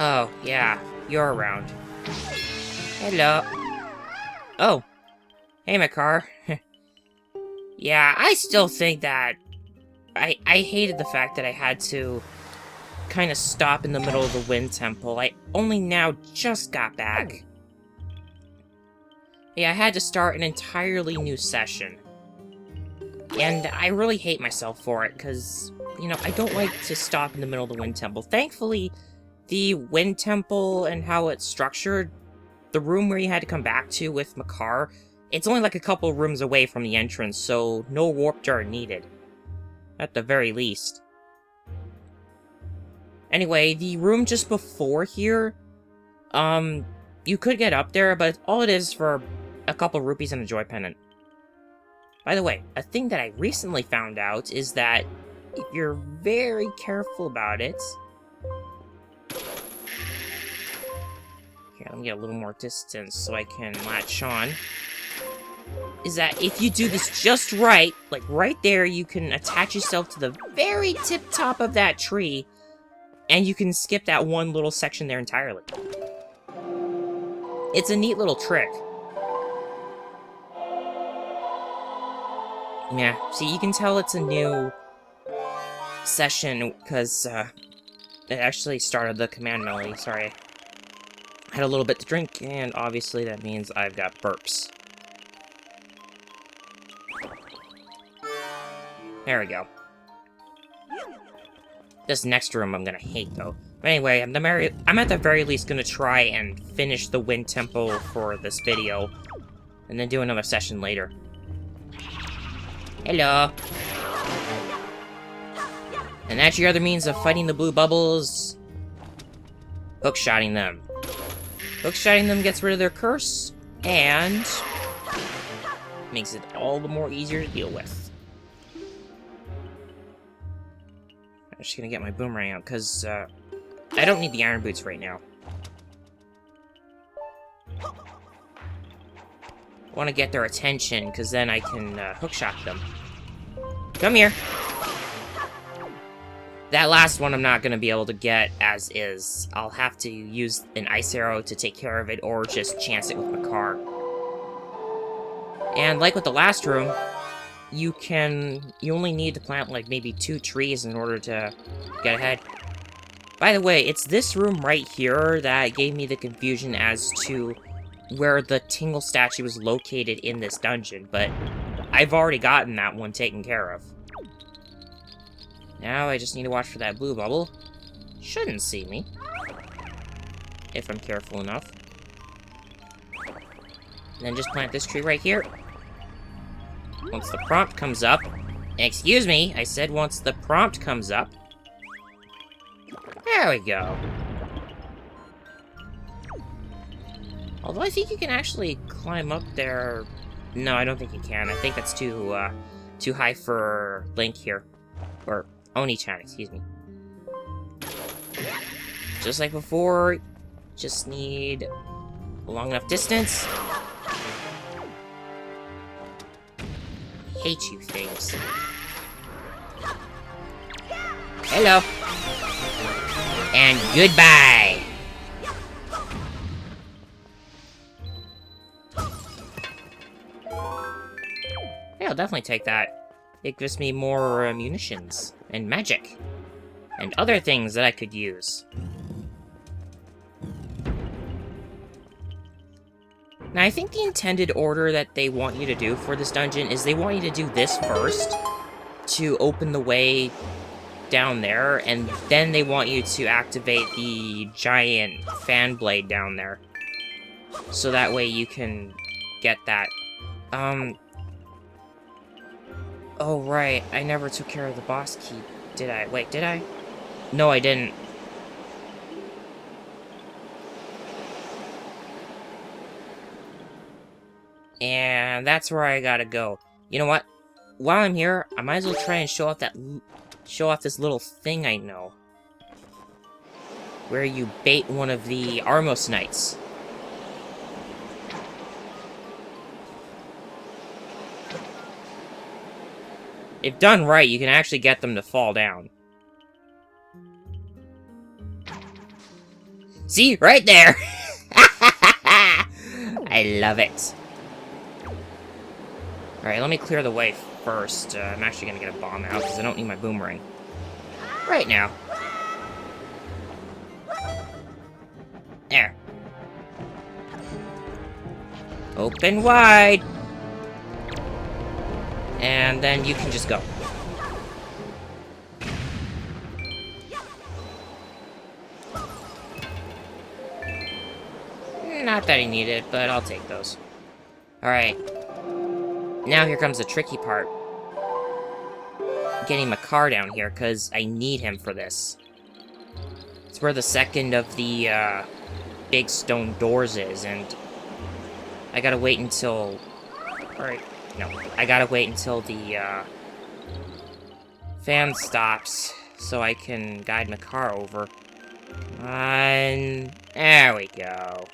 Oh, yeah, you're around. Hello. Oh, hey, my car. Yeah, I still think that I hated the fact that I had to kind of stop in the middle of the wind temple. I only now just got back. Yeah, I had to start an entirely new session. And I really hate myself for it, because, you know, I don't like to stop in the middle of the wind temple. Thankfully, the wind temple and how it's structured, the room where you had to come back to with Makar, it's only like a couple rooms away from the entrance, so no warp jar needed. At the very least. Anyway, the room just before here, you could get up there, but all it is for a couple rupees and a joy pendant. By the way, a thing that I recently found out is that if you're very careful about it... Here, let me get a little more distance so I can latch on. Is that if you do this just right, like right there, you can attach yourself to the very tip top of that tree, and you can skip that one little section there entirely. It's a neat little trick. Yeah, see, you can tell it's a new session, because, it actually started the command melody, sorry. I had a little bit to drink, and obviously that means I've got burps. There we go. This next room I'm gonna hate, though. But anyway, I'm at the very least gonna try and finish the Wind Temple for this video, and then do another session later. Hello. And that's your other means of fighting the blue bubbles. Hookshotting them. Hookshotting them gets rid of their curse, and makes it all the more easier to deal with. I'm just gonna get my boomerang out, because, I don't need the iron boots right now. I want to get their attention, because then I can, hookshot them. Come here! That last one I'm not going to be able to get as is. I'll have to use an ice arrow to take care of it, or just chance it with my car. And like with the last room, you only need to plant like maybe 2 trees in order to get ahead. By the way, it's this room right here that gave me the confusion as to where the Tingle statue was located in this dungeon, but I've already gotten that one taken care of. Now I just need to watch for that blue bubble. Shouldn't see me. If I'm careful enough. And then just plant this tree right here. Once the prompt comes up... Excuse me, I said once the prompt comes up. There we go. Although I think you can actually climb up there... No, I don't think you can. I think that's too high for Link here. Or Oni-chan, excuse me. Just like before, just need a long enough distance. Hate you things. Hello. And goodbye. Yeah, I'll definitely take that. It gives me more munitions, and magic, and other things that I could use. Now, I think the intended order that they want you to do for this dungeon is they want you to do this first, to open the way down there, and then they want you to activate the giant fan blade down there. So that way you can get that. Oh, right. I never took care of the boss key. Did I? Wait, did I? No, I didn't. And that's where I gotta go. You know what? While I'm here, I might as well try and show off this little thing I know. Where you bait one of the Armos Knights. If done right, you can actually get them to fall down. See? Right there! I love it. Alright, let me clear the way first. I'm actually gonna get a bomb out, because I don't need my boomerang. Right now. There. Open wide! And then you can just go. Not that I need it, but I'll take those. Alright. Now here comes the tricky part. Getting my car down here, because I need him for this. It's where the second of the, big stone doors is, and I gotta wait until... Alright, no. I gotta wait until the, fan stops, so I can guide my car over. And... there we go.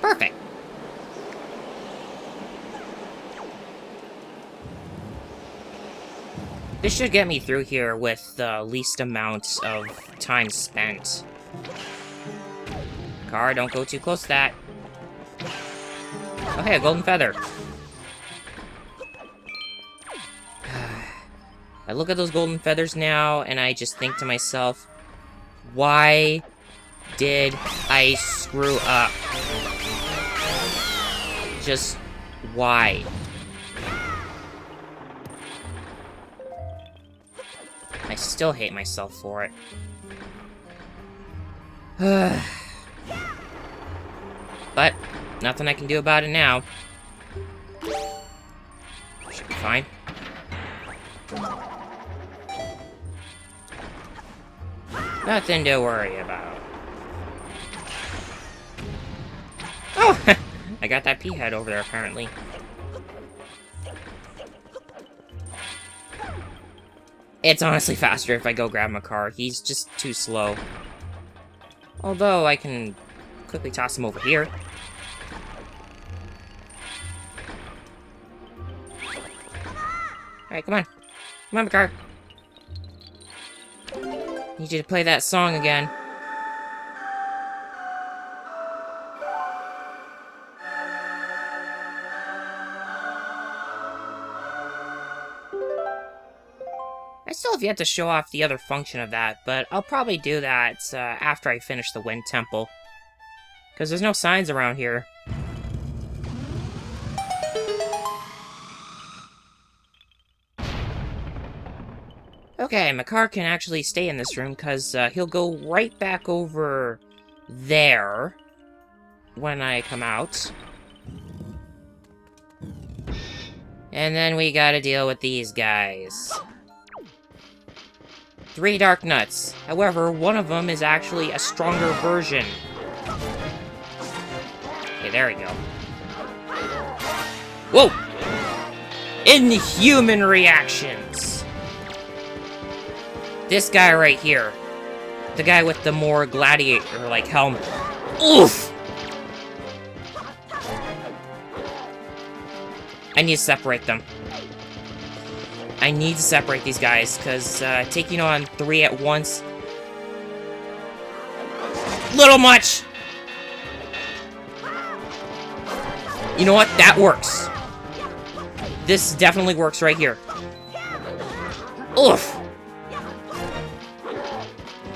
Perfect. This should get me through here with the least amount of time spent. Car, don't go too close to that. Oh, hey, a golden feather. I look at those golden feathers now, and I just think to myself, why did I screw up? Just why? I still hate myself for it. But nothing I can do about it now. Should be fine. Nothing to worry about. Oh! I got that pea head over there, apparently. It's honestly faster if I go grab my car. He's just too slow. Although, I can quickly toss him over here. Alright, come on. Come on, my car. Need you to play that song again. I still have yet to show off the other function of that, but I'll probably do that after I finish the Wind Temple. Because there's no signs around here. Okay, my car can actually stay in this room, because he'll go right back over there when I come out. And then we gotta deal with these guys. 3 Dark Nuts. However, one of them is actually a stronger version. Okay, there we go. Whoa! Inhuman reactions! This guy right here. The guy with the more gladiator-like helmet. Oof! I need to separate them. I need to separate these guys, because taking on 3 at once... little much! You know what? That works. This definitely works right here. Oof!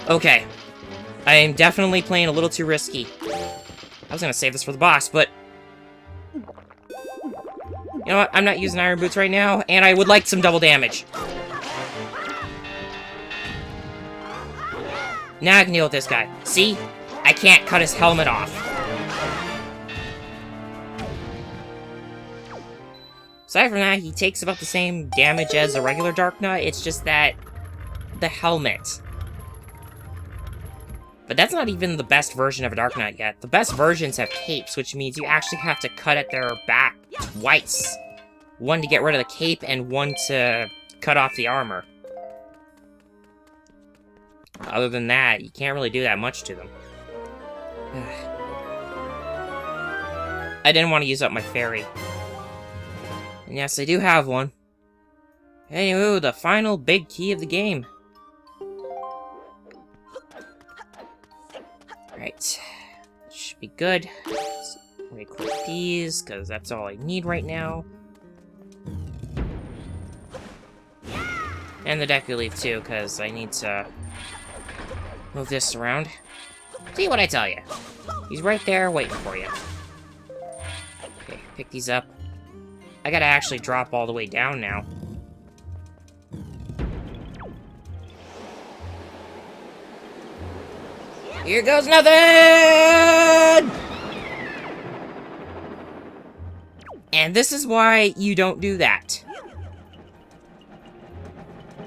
Okay. I am definitely playing a little too risky. I was gonna save this for the boss, but... you know what? I'm not using Iron Boots right now, and I would like some double damage. Now I can deal with this guy. See? I can't cut his helmet off. Aside from that, he takes about the same damage as a regular Dark Knight. It's just that... the helmet. But that's not even the best version of a Dark Knight yet. The best versions have capes, which means you actually have to cut at their back twice. One to get rid of the cape, and one to cut off the armor. Other than that, you can't really do that much to them. I didn't want to use up my fairy. And yes, I do have one. Anyway, the final big key of the game. Alright. Should be good. Let me equip these, because that's all I need right now. And the deck will leave too, because I need to move this around. See what I tell you. He's right there waiting for you. Okay, pick these up. I gotta actually drop all the way down now. Here goes nothing! And this is why you don't do that.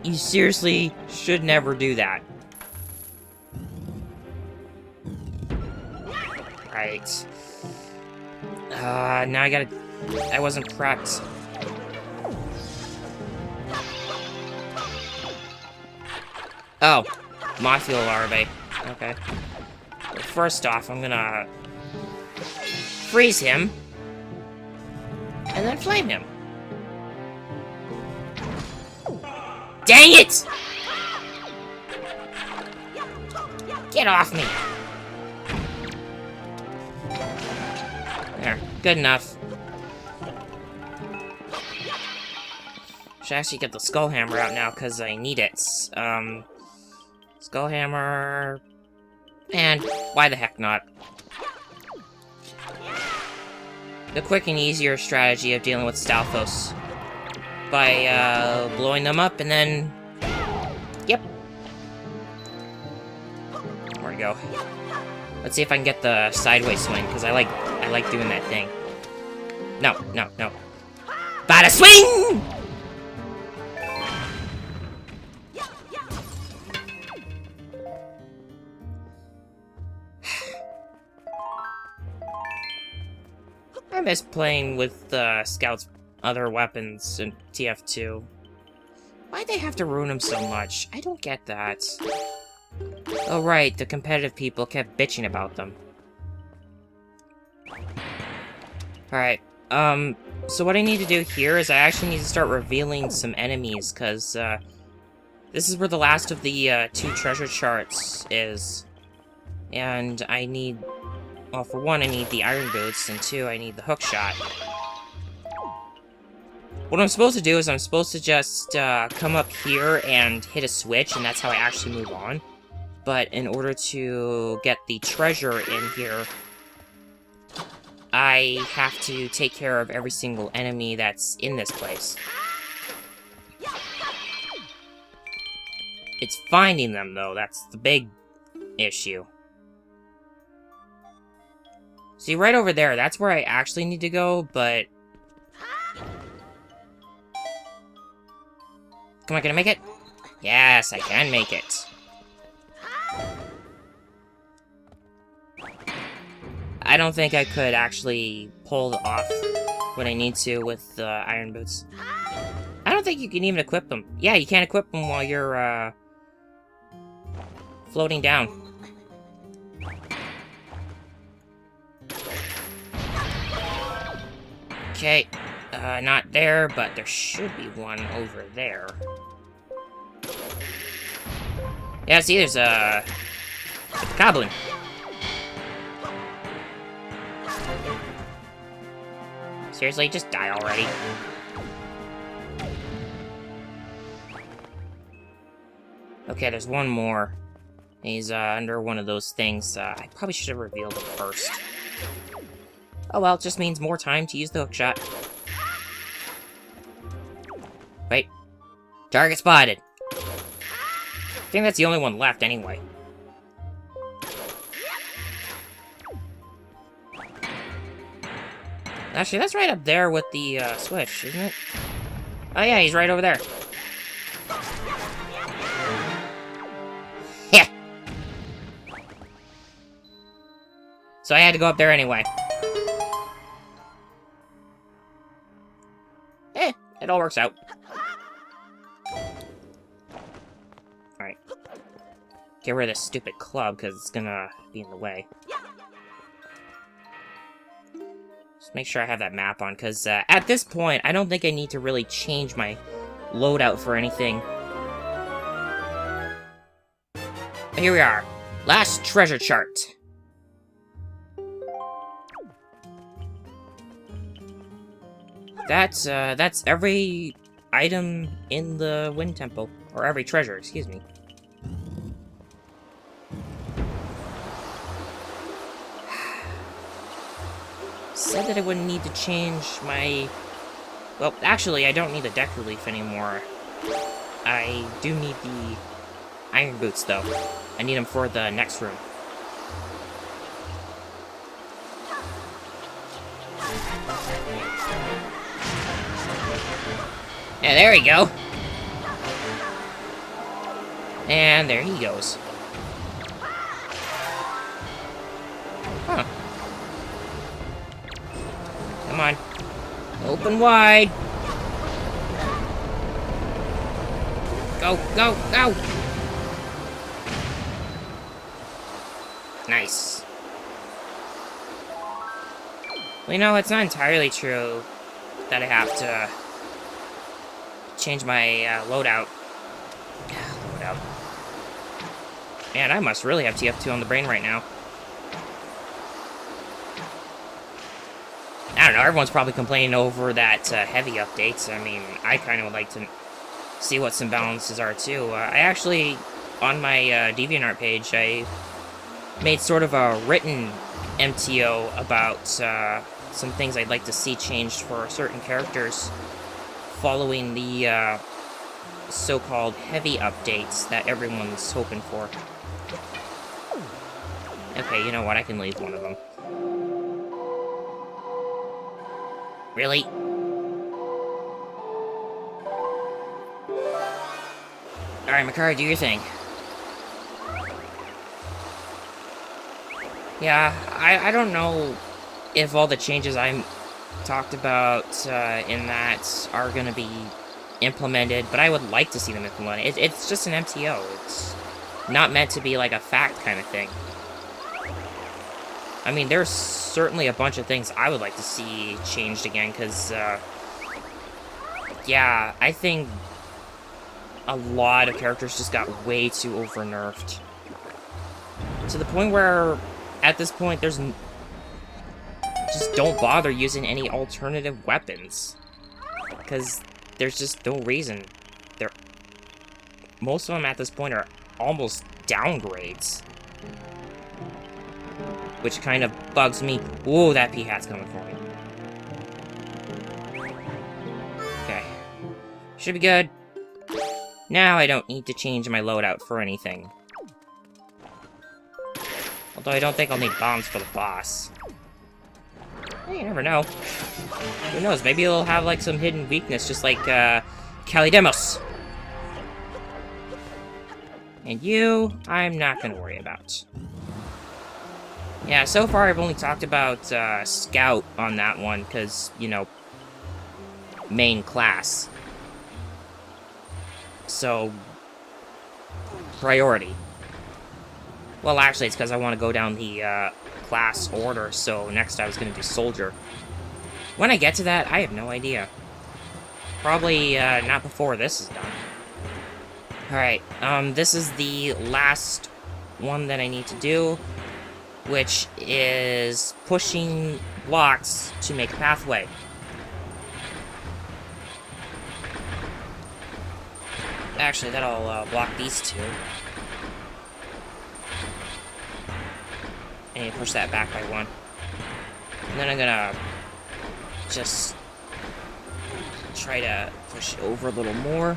You seriously should never do that. Right. Now I gotta... I wasn't prepped. Oh. Mothfield larvae. Okay. Well, first off, I'm gonna... freeze him. And then flame him. Dang it! Get off me! There, good enough. Should actually get the skull hammer out now, because I need it. Skull hammer... And why the heck not? The quick and easier strategy of dealing with Stalfos. By, blowing them up and then... Yep. There we go. Let's see if I can get the sideways swing, because I like doing that thing. No. Bada swing! I miss playing with Scout's other weapons in TF2. Why'd they have to ruin them so much? I don't get that. Oh right, the competitive people kept bitching about them. Alright, so what I need to do here is I actually need to start revealing some enemies, because, this is where the last of the, 2 treasure charts is. And I need... Well, for one, I need the iron boots, and 2, I need the hook shot. What I'm supposed to do is I'm supposed to just, come up here and hit a switch, and that's how I actually move on. But in order to get the treasure in here, I have to take care of every single enemy that's in this place. It's finding them, though, that's the big issue. See, right over there, that's where I actually need to go, but... Come on, can I make it? Yes, I can make it. I don't think I could actually pull off what I need to with the iron boots. I don't think you can even equip them. Yeah, you can't equip them while you're, floating down. Okay, not there, but there should be one over there. Yeah, see, there's a goblin. Seriously, just die already. Okay, there's one more. He's under one of those things. I probably should have revealed him first. Oh well, it just means more time to use the hookshot. Wait. Target spotted. I think that's the only one left anyway. Actually, that's right up there with the switch, isn't it? Oh yeah, he's right over there. Yeah. So I had to go up there anyway. It all works out. Alright. Get rid of this stupid club, because it's gonna be in the way. Just make sure I have that map on, because at this point, I don't think I need to really change my loadout for anything. But here we are. Last treasure chart. That's every item in the Wind Temple. Or every treasure, excuse me. Said that I wouldn't need to change my... Well, actually, I don't need the deck relief anymore. I do need the iron boots, though. I need them for the next room. Yeah, there we go. And there he goes. Huh. Come on. Open wide. Go, go, go! Nice. Well, you know, it's not entirely true that I have to change my loadout. Loadout. Man, I must really have TF2 on the brain right now. I don't know, everyone's probably complaining over that heavy updates. I mean, I kind of would like to see what some balances are, too. I actually, on my DeviantArt page, I made sort of a written MTO about some things I'd like to see changed for certain characters following the so-called heavy updates that everyone's hoping for. Okay, you know what? I can leave one of them. Really? Alright, Makara, do your thing. Yeah, I don't know if all the changes I talked about in that are going to be implemented, but I would like to see them implemented. It's just an MTO. It's not meant to be like a fact kind of thing. I mean, there's certainly a bunch of things I would like to see changed again, because, yeah, I think a lot of characters just got way too over-nerfed. To the point where, at this point, there's... just don't bother using any alternative weapons. Because there's just no reason. Most of them at this point are almost downgrades. Which kind of bugs me. Whoa, that P-Hat's coming for me. Okay. Should be good. Now I don't need to change my loadout for anything. Although I don't think I'll need bombs for the boss. Hey, you never know. Who knows, maybe it'll have like some hidden weakness, just like Kalidemos. And you, I'm not gonna worry about. Yeah, so far I've only talked about Scout on that one, because, you know, main class. So, priority. Well, actually, it's because I want to go down the class order, so next I was going to do Soldier. When I get to that, I have no idea. Probably not before this is done. Alright, this is the last one that I need to do, which is pushing blocks to make a pathway. Actually, that'll block these two. And push that back by one. And then I'm gonna just try to push it over a little more.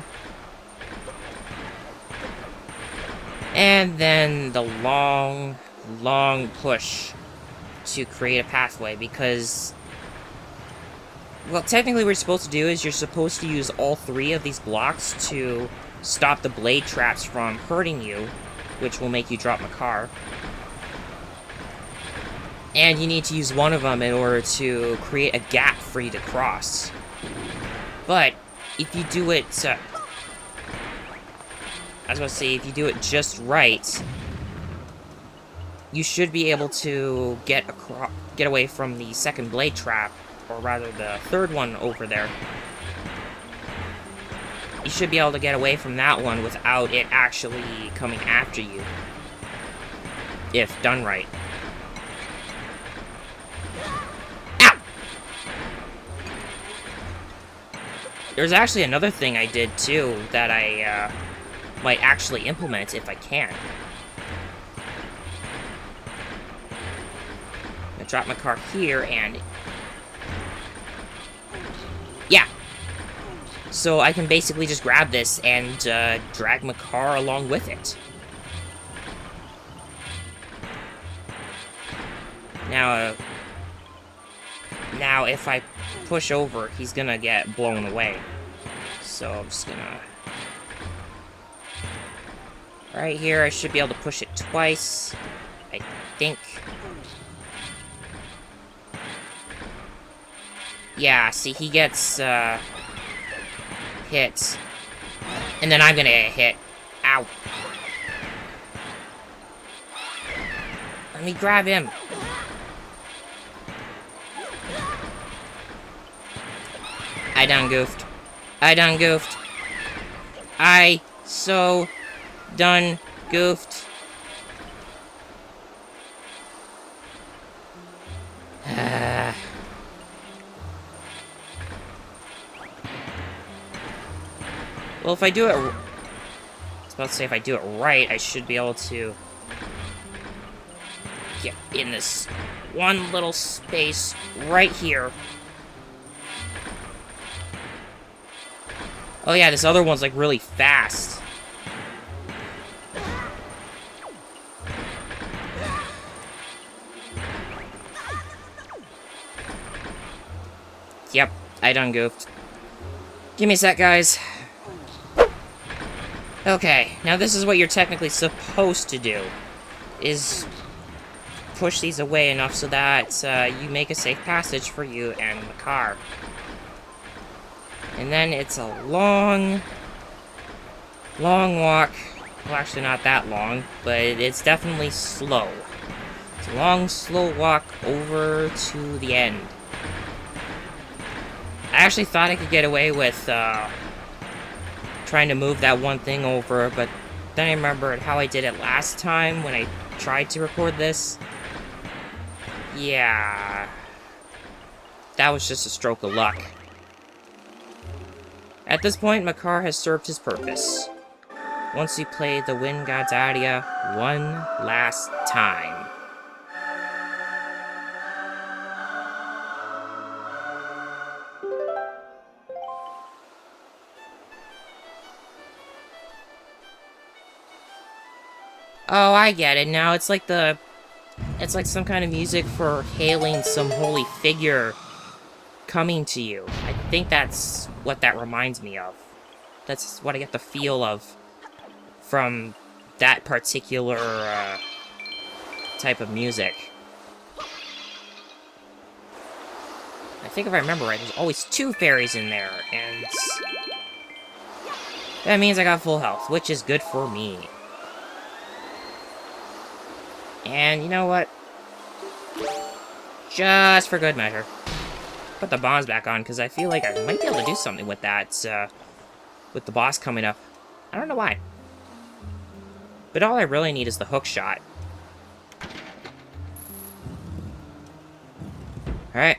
And then the long push to create a pathway, because, well, technically what you're supposed to do is you're supposed to use all three of these blocks to stop the blade traps from hurting you, which will make you drop Makar. And you need to use one of them in order to create a gap for you to cross. But if you do it, I was going to say, if you do it just right, you should be able to get away from the second blade trap, or rather the third one over there. You should be able to get away from that one without it actually coming after you, if done right. Ow! There's actually another thing I did, too, that I, might actually implement if I can. I'm gonna drop my car here, and... yeah! So I can basically just grab this and, drag my car along with it. Now, if I push over, he's gonna get blown away. So I'm just gonna... right here, I should be able to push it twice, I think. Yeah, see, he gets, hit. And then I'm gonna get hit. Ow. Let me grab him. I done goofed. I done goofed. I so done goofed. Well, if I do it... I was about to say, if I do it right, I should be able to get in this one little space right here. Oh yeah, this other one's like really fast. Yep, I done goofed. Give me a sec, guys. Okay, now this is what you're technically supposed to do. Is push these away enough so that you make a safe passage for you and the car. And then it's a long walk. Well, actually not that long, but it's definitely slow. It's a long, slow walk over to the end. I actually thought I could get away with trying to move that one thing over, but then I remembered how I did it last time when I tried to record this. Yeah. That was just a stroke of luck. At this point, my car has served his purpose. Once you play the Wind God's aria one last time. Oh, I get it now. It's like some kind of music for hailing some holy figure coming to you. I think that's what that reminds me of. That's what I get the feel of from that particular type of music. I think if I remember right, there's always 2 fairies in there, and that means I got full health, which is good for me. And you know what? Just for good measure, put the bombs back on, because I feel like I might be able to do something with that, with the boss coming up. I don't know why. But all I really need is the hook shot. Alright,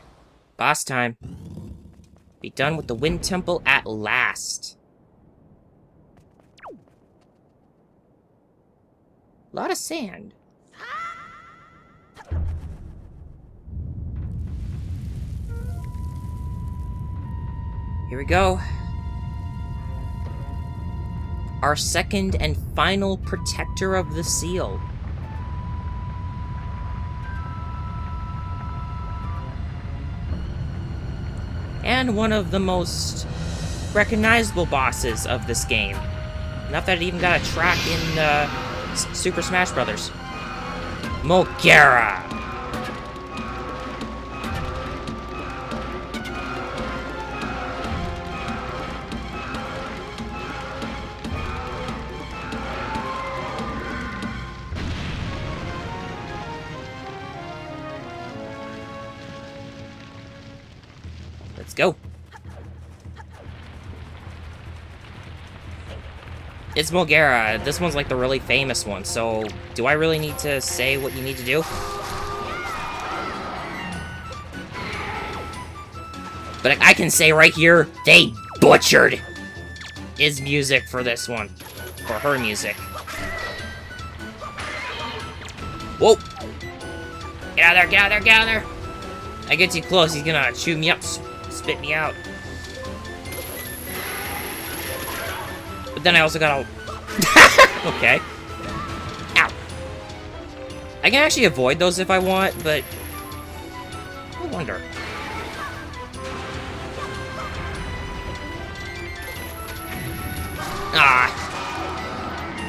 boss time. Be done with the Wind Temple at last. A lot of sand. Here we go. Our second and final protector of the seal. And one of the most recognizable bosses of this game. Enough that it even got a track in Super Smash Bros. Molgera! Let's go. It's Molgera. This one's like the really famous one, so do I really need to say what you need to do? But I can say right here, they butchered his music for this one. Or her music. Whoa! Get out of there, get out of there, get out of there! I get too close, he's gonna chew me up, spit me out. But then I also gotta... Okay. Ow. I can actually avoid those if I want, but... I wonder. Ah!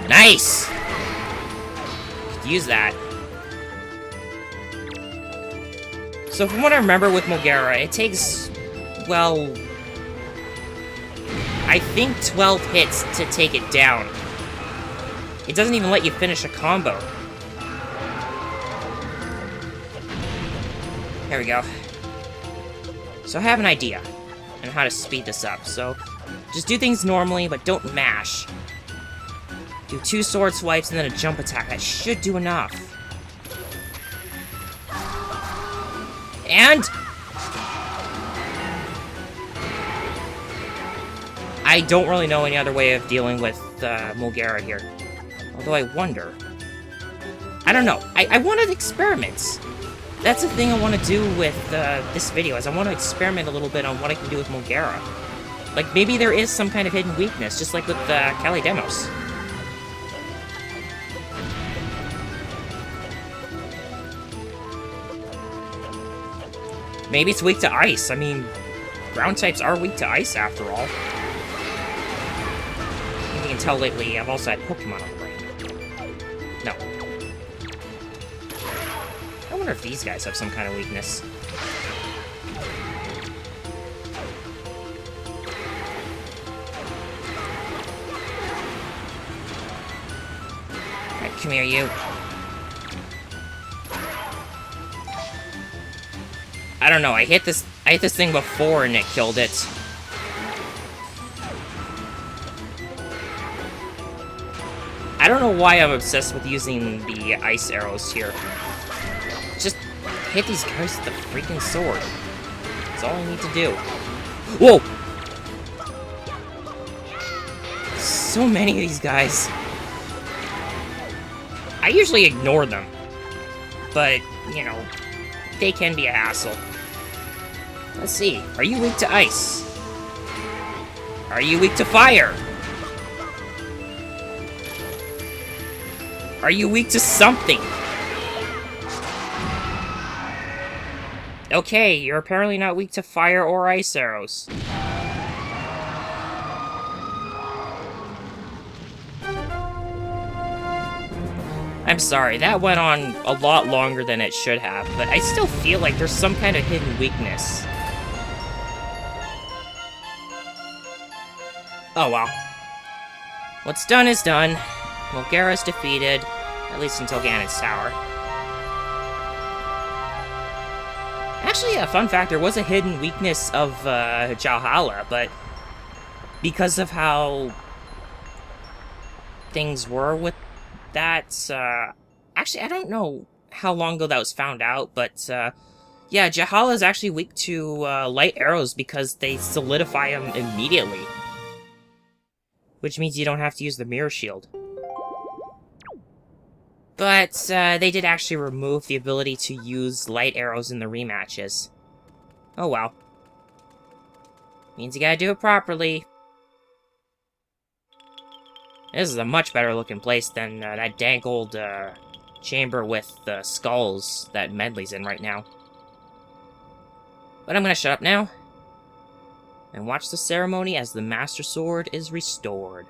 Nice! Could use that. So from what I remember with Molgera, it takes, well... I think 12 hits to take it down. It doesn't even let you finish a combo. There we go. So I have an idea on how to speed this up, so... Just do things normally, but don't mash. Do 2 sword swipes and then a jump attack. That should do enough. And... I don't really know any other way of dealing with Molgera here. Although I wonder... I don't know. I want to experiment. That's the thing I want to do with this video, is I want to experiment a little bit on what I can do with Molgera. Like, maybe there is some kind of hidden weakness, just like with Kali Demos. Maybe it's weak to ice. I mean, ground types are weak to ice, after all. You can tell lately, I've also had Pokemon on the brain. No. I wonder if these guys have some kind of weakness. Come here, you. I don't know, I hit this thing before and it killed it. I don't know why I'm obsessed with using the ice arrows here. Just hit these guys with the freaking sword. That's all I need to do. Whoa! So many of these guys. I usually ignore them, but, you know, they can be a hassle. Let's see, are you weak to ice? Are you weak to fire? Are you weak to something? Okay, you're apparently not weak to fire or ice arrows. I'm sorry, that went on a lot longer than it should have, but I still feel like there's some kind of hidden weakness. Oh well. What's done is done. Molgera's defeated, at least until Ganon's Tower. Actually, a fun fact, there was a hidden weakness of Jahala, but because of how things were with that, actually, I don't know how long ago that was found out, but, yeah, Jahala is actually weak to, light arrows because they solidify them immediately. Which means you don't have to use the mirror shield. But, they did actually remove the ability to use light arrows in the rematches. Oh well. Means you gotta do it properly. This is a much better looking place than that dank old chamber with the skulls that Medley's in right now. But I'm gonna shut up now and watch the ceremony as the Master Sword is restored.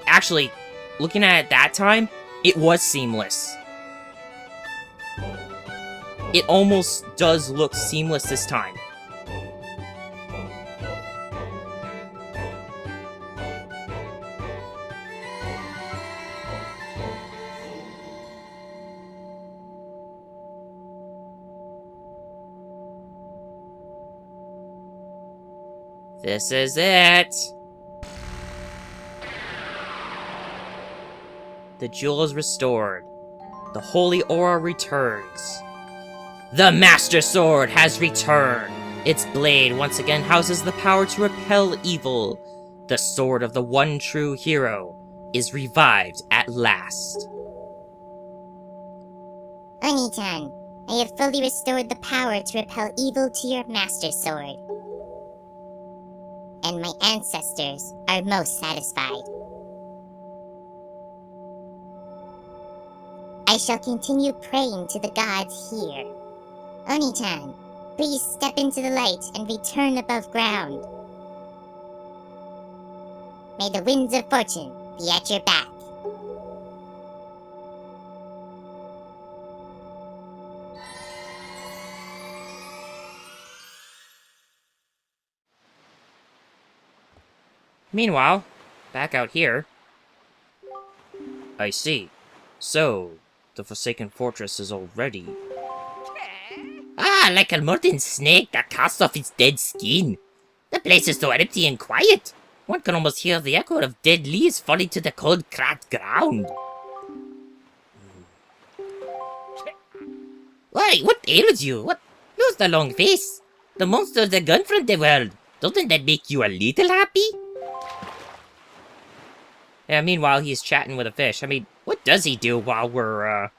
Actually, looking at it that time, it was seamless. It almost does look seamless this time. This is it. The jewel is restored. The holy aura returns. The Master Sword has returned. Its blade once again houses the power to repel evil. The sword of the one true hero is revived at last. Oni-chan, I have fully restored the power to repel evil to your Master Sword. And my ancestors are most satisfied. I shall continue praying to the gods here. Oni-chan, please step into the light and return above ground. May the winds of fortune be at your back. Meanwhile, back out here. I see. So, the Forsaken Fortress is already... Ah, like a molten snake that casts off its dead skin. The place is so empty and quiet. One can almost hear the echo of dead leaves falling to the cold, cracked ground. Why, what ails you? What? Lose the long face. The monsters are gone from the world. Doesn't that make you a little happy? Yeah, meanwhile, he's chatting with a fish. I mean, what does he do while we're,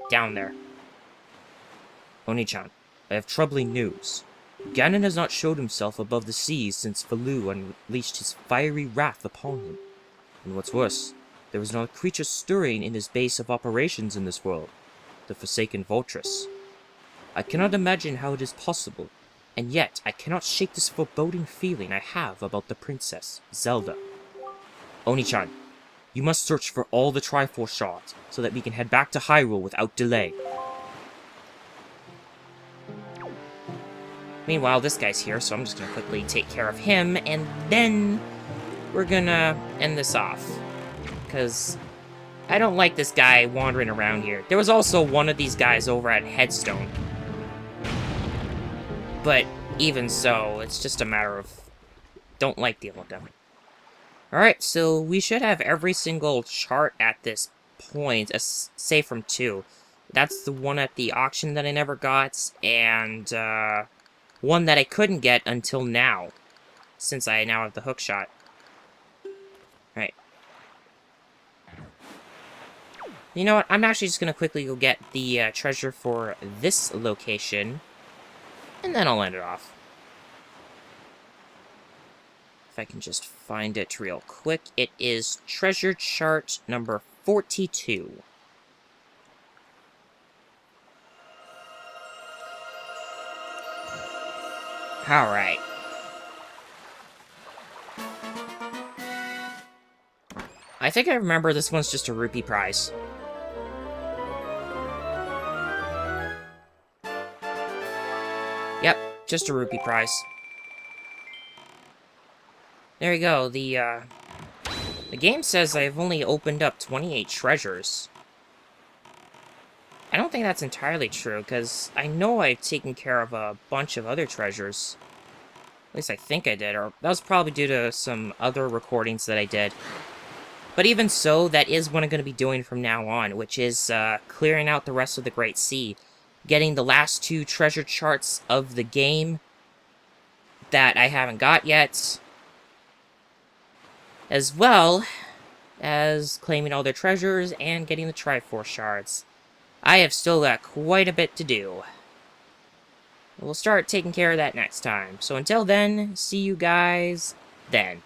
down there? Oni-chan, I have troubling news. Ganon has not showed himself above the seas since Falu unleashed his fiery wrath upon him. And what's worse, there is not a creature stirring in his base of operations in this world, the Forsaken Fortress. I cannot imagine how it is possible, and yet I cannot shake this foreboding feeling I have about the princess, Zelda. Oni-chan, you must search for all the Triforce shards, so that we can head back to Hyrule without delay. Meanwhile, this guy's here, so I'm just gonna quickly take care of him, and then we're gonna end this off. Because I don't like this guy wandering around here. There was also one of these guys over at Headstone. But even so, it's just a matter of don't like dealing with them. Alright, so we should have every single chart at this point, save from 2. That's the one at the auction that I never got, and one that I couldn't get until now, since I now have the hook shot. Alright. You know what, I'm actually just gonna quickly go get the treasure for this location, and then I'll end it off. If I can just find it real quick, it is treasure chart number 42. Alright. I think I remember this one's just a rupee prize. Yep, just a rupee prize. There you go, the game says I've only opened up 28 treasures. I don't think that's entirely true, because I know I've taken care of a bunch of other treasures. At least I think I did, or that was probably due to some other recordings that I did. But even so, that is what I'm going to be doing from now on, which is clearing out the rest of the Great Sea. Getting the last 2 treasure charts of the game that I haven't got yet. As well as claiming all their treasures and getting the Triforce shards. I have still got quite a bit to do. We'll start taking care of that next time. So until then, see you guys then.